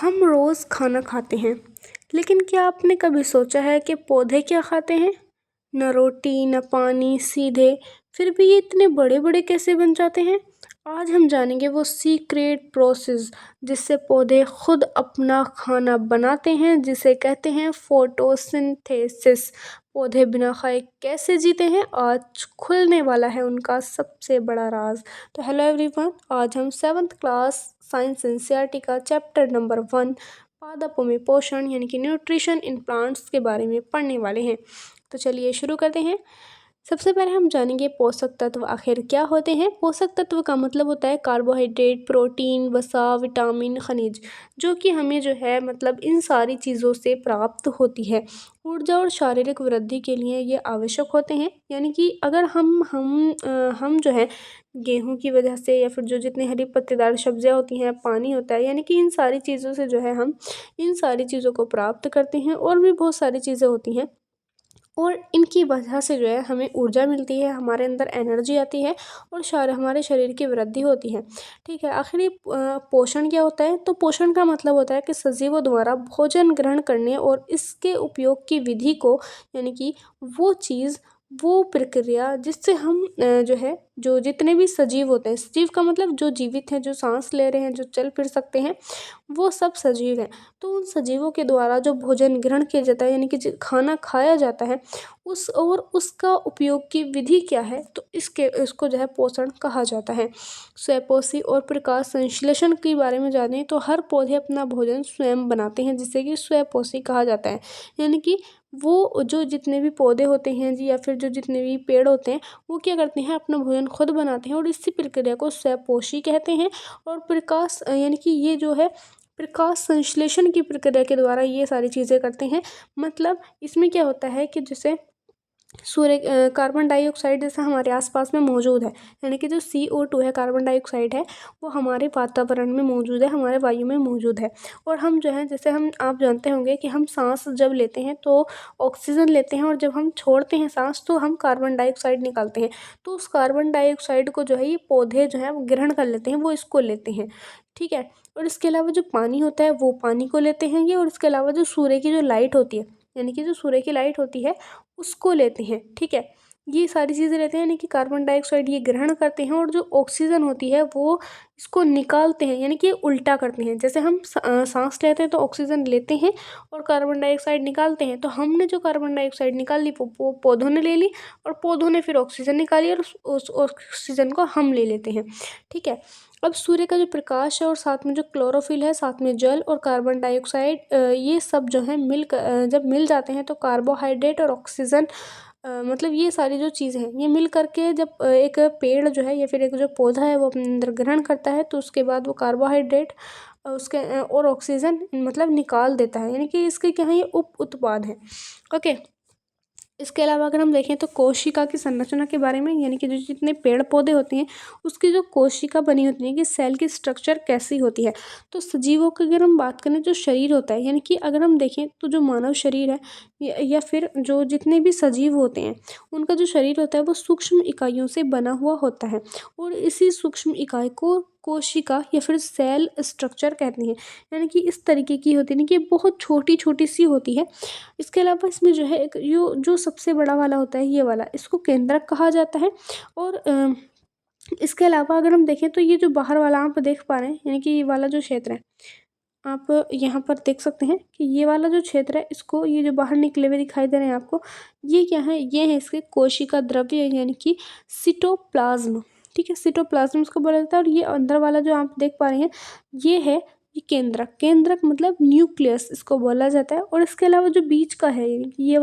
हम रोज़ खाना खाते हैं, लेकिन क्या आपने कभी सोचा है कि पौधे क्या खाते हैं? न रोटी, न पानी, सीधे, फिर भी ये इतने बड़े बड़े कैसे बन जाते हैं? आज हम जानेंगे वो सीक्रेट प्रोसेस जिससे पौधे खुद अपना खाना बनाते हैं, जिसे कहते हैं फोटोसिंथेसिस। पौधे बिना खाए कैसे जीते हैं, आज खुलने वाला है उनका सबसे बड़ा राज। तो हेलो एवरीवन, आज हम 7th क्लास साइंस एनसीईआरटी का चैप्टर नंबर 1 पादपों में पोषण यानी कि न्यूट्रिशन इन प्लांट्स के बारे में पढ़ने वाले हैं। तो चलिए शुरू करते हैं। सबसे पहले हम जानेंगे पोषक तत्व आखिर क्या होते हैं। पोषक तत्व का मतलब होता है कार्बोहाइड्रेट, प्रोटीन, वसा, विटामिन, खनिज, जो कि हमें जो है मतलब इन सारी चीज़ों से प्राप्त होती है। ऊर्जा और शारीरिक वृद्धि के लिए ये आवश्यक होते हैं। यानी कि अगर हम जो है गेहूं की वजह से या फिर जो जितनी हरी पत्तेदार सब्जियां होती हैं, पानी होता है, यानी कि इन सारी चीज़ों से जो है हम इन सारी चीज़ों को प्राप्त करते हैं। और भी बहुत सारी चीज़ें होती हैं और इनकी वजह से जो है हमें ऊर्जा मिलती है, हमारे अंदर एनर्जी आती है और हमारे शरीर की वृद्धि होती है। ठीक है, आखिर ये पोषण क्या होता है? तो पोषण का मतलब होता है कि सजीवों द्वारा भोजन ग्रहण करने और इसके उपयोग की विधि को, यानी कि वो चीज़, वो प्रक्रिया जिससे हम जो है जो जितने भी सजीव होते हैं, सजीव का मतलब जो जीवित हैं, जो सांस ले रहे हैं, जो चल फिर सकते हैं, वो सब सजीव हैं। तो उन सजीवों के द्वारा जो भोजन ग्रहण किया जाता है, यानी कि जो खाना खाया जाता है, उसका उपयोग की विधि क्या है? तो इसको जो है पोषण कहा जाता है। स्वपोषी और प्रकाश संश्लेषण के बारे में जानें तो हर पौधे अपना भोजन स्वयं बनाते हैं, जिसे कि स्वपोषी कहा जाता है। यानी कि वो जो जितने भी पौधे होते हैं जी या फिर जो जितने भी पेड़ होते हैं, वो क्या करते हैं, अपना भोजन खुद बनाते हैं और इसी प्रक्रिया को स्वपोषी कहते हैं। और प्रकाश यानी कि ये जो है प्रकाश संश्लेषण की प्रक्रिया के द्वारा ये सारी चीज़ें करते हैं। मतलब इसमें क्या होता है कि जैसे कार्बन डाइऑक्साइड जैसा हमारे आसपास में मौजूद है, यानी कि जो CO2 है, कार्बन डाइऑक्साइड है, वो हमारे वातावरण में मौजूद है, हमारे वायु में मौजूद है। और हम जो है जैसे हम आप जानते होंगे कि हम सांस जब लेते हैं तो ऑक्सीजन लेते हैं और जब हम छोड़ते हैं सांस तो हम कार्बन डाइऑक्साइड निकालते हैं। तो उस कार्बन डाइऑक्साइड को जो है ये पौधे जो है वो ग्रहण कर लेते हैं, वो इसको लेते हैं। ठीक है, और इसके अलावा जो पानी होता है वो पानी को लेते हैं ये, और इसके अलावा जो सूर्य की जो लाइट होती है, यानी कि जो सूर्य की लाइट होती है उसको लेते हैं। ठीक है, ये सारी चीज़ें लेते हैं, यानी कि कार्बन डाइऑक्साइड ये ग्रहण करते हैं और जो ऑक्सीजन होती है वो इसको निकालते हैं, यानी कि ये उल्टा करते हैं। जैसे हम सांस लेते हैं तो ऑक्सीजन लेते हैं और कार्बन डाइऑक्साइड निकालते हैं, तो हमने जो कार्बन डाइऑक्साइड निकाल ली वो पौधों ने ले ली और पौधों ने फिर ऑक्सीजन निकाली और उस ऑक्सीजन को हम ले लेते हैं। ठीक है, अब सूर्य का जो प्रकाश है और साथ में जो क्लोरोफिल है, साथ में जल और कार्बन डाइऑक्साइड, ये सब जो है जब मिल जाते हैं तो कार्बोहाइड्रेट और ऑक्सीजन, मतलब ये सारी जो चीज़ें हैं ये मिल करके जब एक पेड़ जो है या फिर एक जो पौधा है वो अपने अंदर ग्रहण करता है, तो उसके बाद वो कार्बोहाइड्रेट और ऑक्सीजन मतलब निकाल देता है, यानी कि इसके क्या है, ये उप उत्पाद है। ओके, इसके अलावा अगर हम देखें तो कोशिका की संरचना के बारे में, यानी कि जो जितने पेड़ पौधे होते हैं उसकी जो कोशिका बनी होती है कि सेल की स्ट्रक्चर कैसी होती है। तो सजीवों की अगर हम बात करें, जो शरीर होता है, यानी कि अगर हम देखें तो जो मानव शरीर है या फिर जो जितने भी सजीव होते हैं उनका जो शरीर होता है वो सूक्ष्म इकाइयों से बना हुआ होता है। और इसी सूक्ष्म इकाई को कोशिका या फिर सेल स्ट्रक्चर कहते हैं, यानी कि इस तरीके की होती है ना कि बहुत छोटी छोटी सी होती है। इसके अलावा इसमें जो है एक जो सबसे बड़ा वाला होता है ये वाला, इसको केंद्रक कहा जाता है। और इसके अलावा अगर हम देखें तो ये जो बाहर वाला आप देख पा रहे हैं, यानी कि ये वाला जो क्षेत्र है, आप यहाँ पर देख सकते हैं कि ये वाला जो क्षेत्र है, इसको ये जो बाहर निकले हुए दिखाई दे रहे हैं आपको, ये क्या है, ये है इसके कोशिका द्रव्य, यानी कि सिटोप्लाज्म। ठीक है, सिटोप्लाज्म इसको बोला जाता है। और ये अंदर वाला जो आप देख पा रहे हैं ये है ये केंद्रक। केंद्रक मतलब न्यूक्लियस इसको बोला जाता है। और इसके अलावा जो बीच का है, यानी कि ये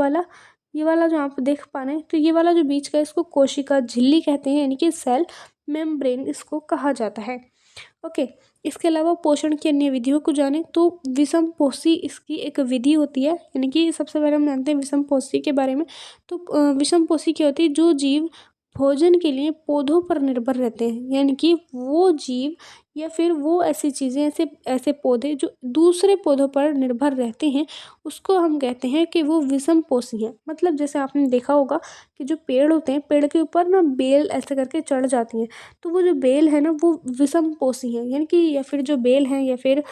वाला जो आप देख पा रहे हैं, तो ये वाला जो बीच का है इसको कोशिका झिल्ली कहते हैं, यानी कि सेल मेम्ब्रेन इसको कहा जाता है। ओके, इसके अलावा पोषण की अन्य विधियों को जाने तो विषम पोषी इसकी एक विधि होती है, यानी कि सबसे पहले हम जानते हैं विषम पोषी के बारे में। तो विषम पोषी क्या होती है, जो जीव भोजन के लिए पौधों पर निर्भर रहते हैं, यानी कि वो जीव या फिर वो ऐसी चीज़ें, ऐसे ऐसे पौधे जो दूसरे पौधों पर निर्भर रहते हैं, उसको हम कहते हैं कि वो विषम पोषी हैं। मतलब जैसे आपने देखा होगा कि जो पेड़ होते हैं, पेड़ के ऊपर ना बेल ऐसे करके चढ़ जाती हैं, तो वो जो बेल है ना वो विषम पोषी है, यानी कि या फिर जो बेल हैं या फिर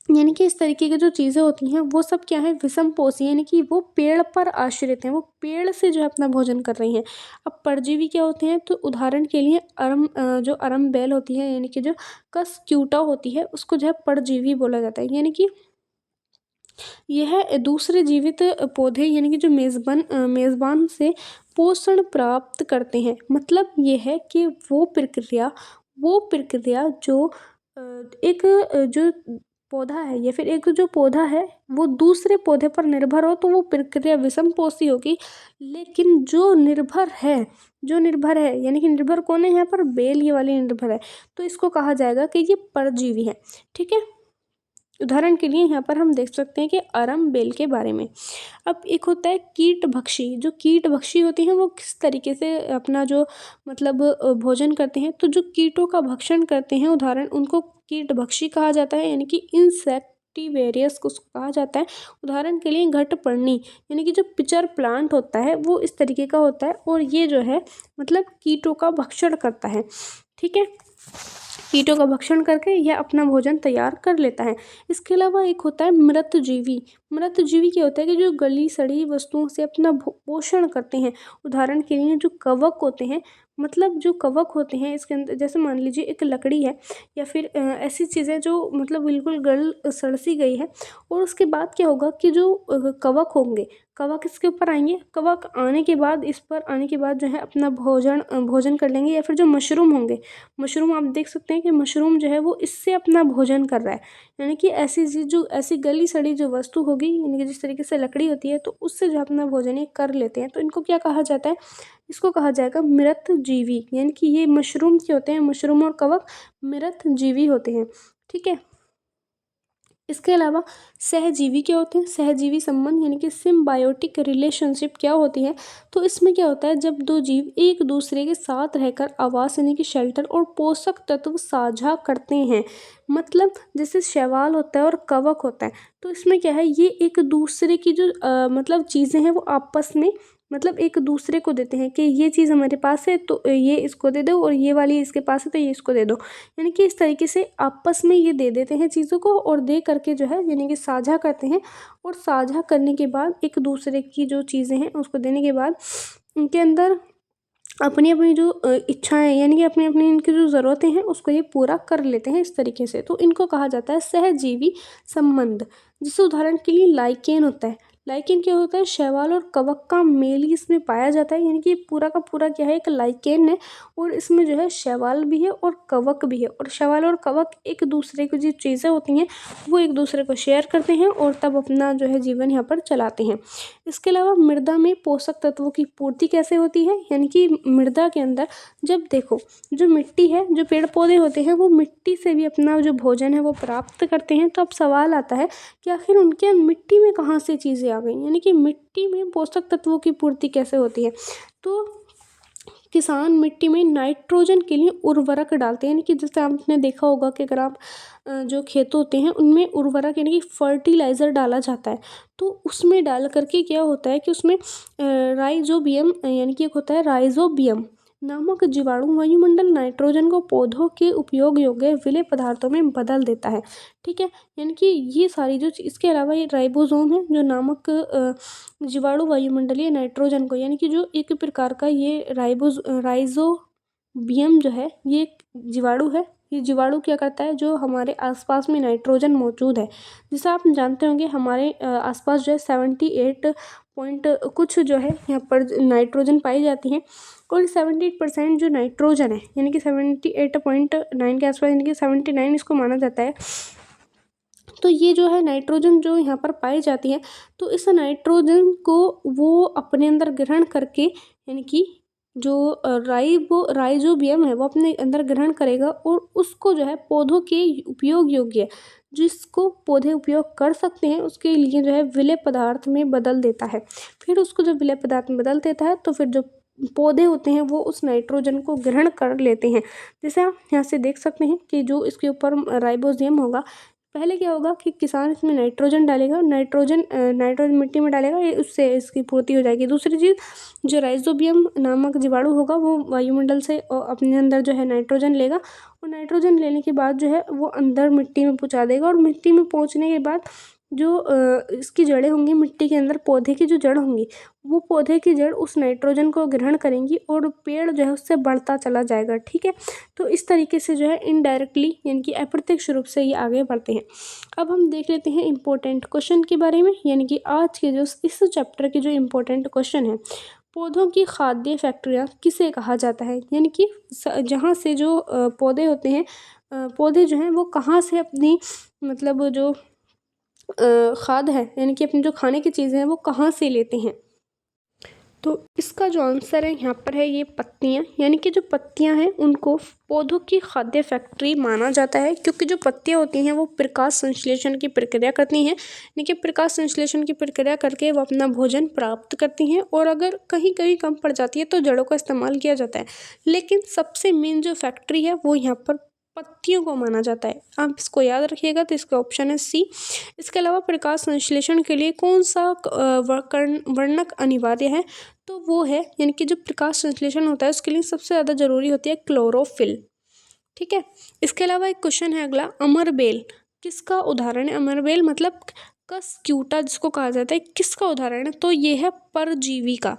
यानी कि इस तरीके की जो चीज़ें होती हैं वो सब क्या है, विषमपोषी, यानी कि वो पेड़ पर आश्रित हैं, वो पेड़ से जो है अपना भोजन कर रही हैं। अब परजीवी क्या होते हैं, तो उदाहरण के लिए जो अरमबेल होती है, यानी कि जो कस्क्यूटा होती है, उसको जो है परजीवी बोला जाता है। यानी कि यह दूसरे जीवित पौधे, यानी कि जो मेज़बान से पोषण प्राप्त करते हैं। मतलब ये है कि वो प्रक्रिया जो जो पौधा है या फिर एक जो पौधा है वो दूसरे पौधे पर निर्भर हो तो वो प्रक्रिया विषमपोषी होगी। लेकिन जो निर्भर है यानी कि निर्भर कौन है यहाँ पर, बेल ये वाली निर्भर है, तो इसको कहा जाएगा कि ये परजीवी है। ठीक है, उदाहरण के लिए यहाँ पर हम देख सकते हैं कि अरम बेल के बारे में। अब एक होता है कीटभक्षी। जो कीटभक्षी होते हैं वो किस तरीके से अपना जो मतलब भोजन करते हैं, तो जो कीटों का भक्षण करते हैं उदाहरण, उनको कीटभक्षी कहा जाता है, यानी कि इंसेक्टिवेरियस को उसको कहा जाता है। उदाहरण के लिए घटपर्णी, यानी कि जो पिचर प्लांट होता है वो इस तरीके का होता है और ये जो है मतलब कीटों का भक्षण करता है। ठीक है, कीटों का भक्षण करके यह अपना भोजन तैयार कर लेता है। इसके अलावा एक होता है मृतजीवी। मृतजीवी क्या होता है कि जो गली सड़ी वस्तुओं से अपना पोषण करते हैं। उदाहरण के लिए जो कवक होते हैं, मतलब जो कवक होते हैं इसके अंदर, जैसे मान लीजिए एक लकड़ी है या फिर ऐसी चीज़ें जो मतलब बिल्कुल गल सड़ सी गई है, और उसके बाद क्या होगा कि जो कवक होंगे, कवक इसके ऊपर आएंगे, कवक आने के बाद इस पर आने के बाद जो है अपना भोजन कर लेंगे। या फिर जो मशरूम होंगे, मशरूम आप देख सकते हैं कि मशरूम जो है वो इससे अपना भोजन कर रहा है। यानी कि ऐसी चीज़ जो ऐसी गली सड़ी जो वस्तु होगी, यानी कि जिस तरीके से लकड़ी होती है, तो उससे जो अपना भोजन ये कर लेते हैं, तो इनको क्या कहा जाता है, इसको कहा जाएगा मृतजीवी। यानी कि ये मशरूम के होते हैं, मशरूम और कवक मृतजीवी होते हैं। ठीक है, इसके अलावा सहजीवी क्या होते हैं, सहजीवी संबंध यानी कि सिम्बायोटिक रिलेशनशिप क्या होती है, तो इसमें क्या होता है, जब दो जीव एक दूसरे के साथ रहकर आवास यानी कि शेल्टर और पोषक तत्व साझा करते हैं। मतलब जैसे शैवाल होता है और कवक होता है, तो इसमें क्या है, ये एक दूसरे की जो मतलब चीज़ें हैं वो आपस में मतलब एक दूसरे को देते हैं कि ये चीज़ हमारे पास है तो ये इसको दे दो, और ये वाली इसके पास है तो ये इसको दे दो। यानी कि इस तरीके से आपस में ये दे देते हैं चीज़ों को, और दे करके जो है यानी कि साझा करते हैं। और साझा करने के बाद एक दूसरे की जो चीज़ें हैं उसको देने के बाद उनके अंदर अपनी अपनी जो इच्छाएं यानी कि अपनी अपनी इनकी जो ज़रूरतें हैं उसको ये पूरा कर लेते हैं इस तरीके से, तो इनको कहा जाता है सहजीवी संबंध। जैसे उदाहरण के लिए लाइकेन होता है। लाइकेन क्या होता है, शैवाल और कवक का मेल ही इसमें पाया जाता है। यानी कि पूरा का पूरा क्या है, एक लाइकेन है, और इसमें जो है शैवाल भी है और कवक भी है, और शैवाल और कवक एक दूसरे की जो चीज़ें होती हैं वो एक दूसरे को शेयर करते हैं और तब अपना जो है जीवन यहाँ पर चलाते हैं। इसके अलावा मृदा में पोषक तत्वों की पूर्ति कैसे होती है, यानी कि मृदा के अंदर जब देखो जो मिट्टी है, जो पेड़ पौधे होते हैं वो मिट्टी से भी अपना जो भोजन है वो प्राप्त करते हैं। तो अब सवाल आता है कि आखिर उनके मिट्टी में कहाँ से चीज़ें आ गई, यानी कि मिट्टी में पोषक तत्वों की पूर्ति कैसे होती है। तो किसान मिट्टी में नाइट्रोजन के लिए उर्वरक डालते हैं। यानी कि जैसे आपने देखा होगा कि अगर आप जो खेत होते हैं उनमें उर्वरक यानी कि फर्टिलाइज़र डाला जाता है, तो उसमें डाल करके क्या होता है कि उसमें राइजोबियम यानी कि एक होता है राइजोबियम नामक जीवाणु वायुमंडल नाइट्रोजन को पौधों के उपयोग योग्य विलेय पदार्थों में बदल देता है। ठीक है, यानी कि ये सारी जो इसके अलावा ये राइबोसोम है जो नामक जीवाणु वायुमंडलीय नाइट्रोजन को, यानी कि जो एक प्रकार का ये राइजोबियम जो है ये एक जीवाणु है। ये जीवाणु क्या करता है, जो हमारे आसपास में नाइट्रोजन मौजूद है, जैसा आप जानते होंगे हमारे आसपास जो है 78 पॉइंट कुछ जो है यहाँ पर नाइट्रोजन पाई जाती है, और 78% जो नाइट्रोजन है यानी कि 78.9 के आसपास, यानी कि 79 इसको माना जाता है। तो ये जो है नाइट्रोजन जो यहाँ पर पाई जाती है, तो इस नाइट्रोजन को वो अपने अंदर ग्रहण करके, यानी कि जो राइजोबियम है वो अपने अंदर ग्रहण करेगा, और उसको जो है पौधों के उपयोग योग्य जिसको पौधे उपयोग कर सकते हैं उसके लिए जो है विलेय पदार्थ में बदल देता है। फिर उसको जब विलेय पदार्थ में बदल देता है तो फिर जो पौधे होते हैं वो उस नाइट्रोजन को ग्रहण कर लेते हैं। जैसे आप यहाँ से देख सकते हैं कि जो इसके ऊपर राइबोसोम होगा, पहले क्या होगा कि किसान इसमें नाइट्रोजन डालेगा, नाइट्रोजन मिट्टी में डालेगा, उससे इसकी पूर्ति हो जाएगी। दूसरी चीज़, जो राइजोबियम नामक जीवाणु होगा वो वायुमंडल से अपने अंदर जो है नाइट्रोजन लेगा, और नाइट्रोजन लेने के बाद जो है वो अंदर मिट्टी में पहुँचा देगा, और मिट्टी में पहुँचने के बाद जो इसकी जड़ें होंगी मिट्टी के अंदर, पौधे की जो जड़ होंगी, वो पौधे की जड़ उस नाइट्रोजन को ग्रहण करेंगी और पेड़ जो है उससे बढ़ता चला जाएगा। ठीक है, तो इस तरीके से जो है इनडायरेक्टली यानी कि अप्रत्यक्ष रूप से ये आगे बढ़ते हैं। अब हम देख लेते हैं इम्पोर्टेंट क्वेश्चन के बारे में, यानी कि आज के जो इस चैप्टर के जो इम्पोर्टेंट क्वेश्चन है, पौधों की खाद्य फैक्ट्रियाँ किसे कहा जाता है, यानी कि जहाँ से जो पौधे होते हैं, पौधे जो हैं वो कहाँ से अपनी मतलब जो खाद है यानी कि अपनी जो खाने की चीज़ें हैं वो कहाँ से लेते हैं। तो इसका जो आंसर है यहाँ पर है ये पत्तियाँ, यानी कि जो पत्तियाँ हैं उनको पौधों की खाद्य फैक्ट्री माना जाता है, क्योंकि जो पत्तियाँ होती हैं वो प्रकाश संश्लेषण की प्रक्रिया करती हैं, यानी कि प्रकाश संश्लेषण की प्रक्रिया करके वो अपना भोजन प्राप्त करती हैं, और अगर कहीं कहीं कम पड़ जाती है तो जड़ों का इस्तेमाल किया जाता है, लेकिन सबसे मेन जो फैक्ट्री है वो यहाँ पर पत्तियों को माना जाता है। आप इसको याद रखिएगा, तो इसका ऑप्शन है सी। इसके अलावा प्रकाश संश्लेषण के लिए कौन सा वर्णक अनिवार्य है, तो वो है यानी कि जो प्रकाश संश्लेषण होता है उसके लिए सबसे ज़्यादा ज़रूरी होती है क्लोरोफिल। ठीक है, इसके अलावा एक क्वेश्चन है अगला, अमरबेल किसका उदाहरण है। अमरबेल मतलब कस्क्यूटा जिसको कहा जाता है, किसका उदाहरण है, तो ये है परजीवी का।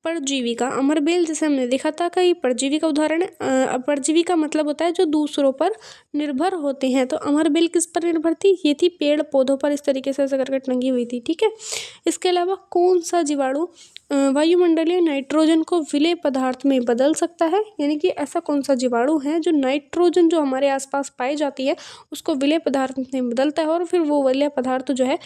परजीवी का अमरबेल जैसे हमने देखा था कि परजीवी का उदाहरण है। परजीवी का मतलब होता है जो दूसरों पर निर्भर होते हैं, तो अमरबेल किस पर निर्भर थी, ये थी पेड़ पौधों पर, इस तरीके से ऐसे करके टंगी हुई थी। ठीक है, इसके अलावा कौन सा जीवाणु वायुमंडलीय नाइट्रोजन को विलेय पदार्थ में बदल सकता है, यानी कि ऐसा कौन सा जीवाणु है जो नाइट्रोजन जो हमारे आसपास पाई जाती है उसको विलेय पदार्थ में बदलता है, और फिर वो विलेय पदार्थ जो है,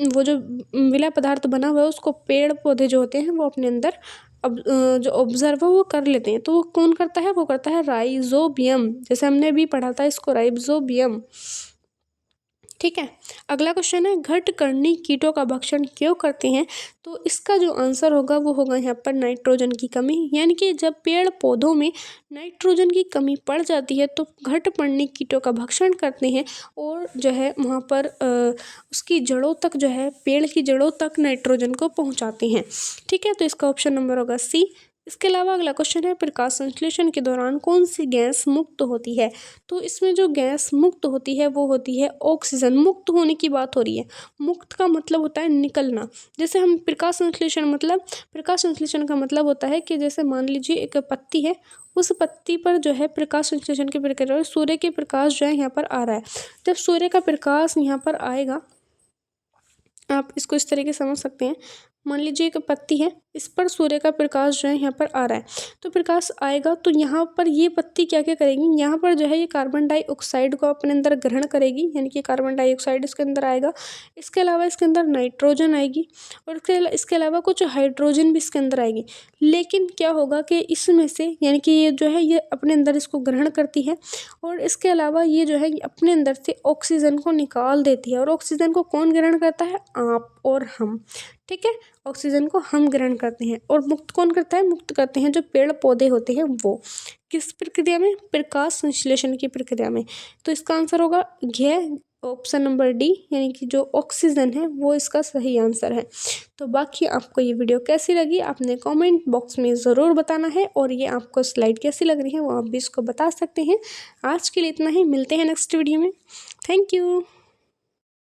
वो जो विलेय पदार्थ बना हुआ है उसको पेड़ पौधे जो होते हैं वो अपने अंदर अब जो ऑब्जर्व है वो कर लेते हैं। तो वो कौन करता है, वो करता है राइजोबियम, जैसे हमने अभी पढ़ा था इसको, राइजोबियम। ठीक है, अगला क्वेश्चन है, घटकर्णी कीटों का भक्षण क्यों करते हैं, तो इसका जो आंसर होगा वो होगा यहाँ पर नाइट्रोजन की कमी, यानी कि जब पेड़ पौधों में नाइट्रोजन की कमी पड़ जाती है तो घटपर्णी कीटों का भक्षण करते हैं, और जो है वहाँ पर उसकी जड़ों तक जो है, पेड़ की जड़ों तक नाइट्रोजन को पहुँचाते हैं। ठीक है, तो इसका ऑप्शन नंबर होगा सी। इसके अलावा अगला क्वेश्चन है, प्रकाश संश्लेषण के दौरान कौन सी गैस मुक्त होती है, तो इसमें जो गैस मुक्त होती है वो होती है ऑक्सीजन। मुक्त होने की बात हो रही है, मुक्त का मतलब होता है निकलना। जैसे हम प्रकाश संश्लेषण का मतलब होता है कि जैसे मान लीजिए एक पत्ती है, उस पत्ती पर जो है प्रकाश संश्लेषण की प्रक्रिया, सूर्य के प्रकाश जो है यहाँ पर आ रहा है, जब सूर्य का प्रकाश यहाँ पर आएगा, आप इसको इस तरीके समझ सकते हैं, मान लीजिए एक पत्ती है, इस पर सूर्य का प्रकाश जो है यहाँ पर आ रहा है, तो प्रकाश आएगा तो यहाँ पर ये पत्ती क्या क्या करेगी, यहाँ पर जो है ये कार्बन डाइऑक्साइड को अपने अंदर ग्रहण करेगी, यानी कि कार्बन डाइऑक्साइड इसके अंदर आएगा, इसके अलावा इसके अंदर नाइट्रोजन आएगी, और इसके अलावा कुछ हाइड्रोजन भी इसके अंदर आएगी। लेकिन क्या होगा कि इसमें से यानी कि ये जो है ये अपने अंदर इसको ग्रहण करती है, और इसके अलावा ये जो है ये अपने अंदर से ऑक्सीजन को निकाल देती है, और ऑक्सीजन को कौन ग्रहण करता है, आप और हम। ठीक है, ऑक्सीजन को हम ग्रहण करते हैं, और मुक्त कौन करता है, मुक्त करते हैं जो पेड़ पौधे होते हैं वो। किस प्रक्रिया में, प्रकाश संश्लेषण की प्रक्रिया में। तो इसका आंसर होगा घ, ऑप्शन नंबर डी, यानी कि जो ऑक्सीजन है वो इसका सही आंसर है। तो बाकी आपको ये वीडियो कैसी लगी आपने कमेंट बॉक्स में ज़रूर बताना है, और ये आपको स्लाइड कैसी लग रही है वो आप भी इसको बता सकते हैं। आज के लिए इतना ही, मिलते हैं नेक्स्ट वीडियो में। Thank you.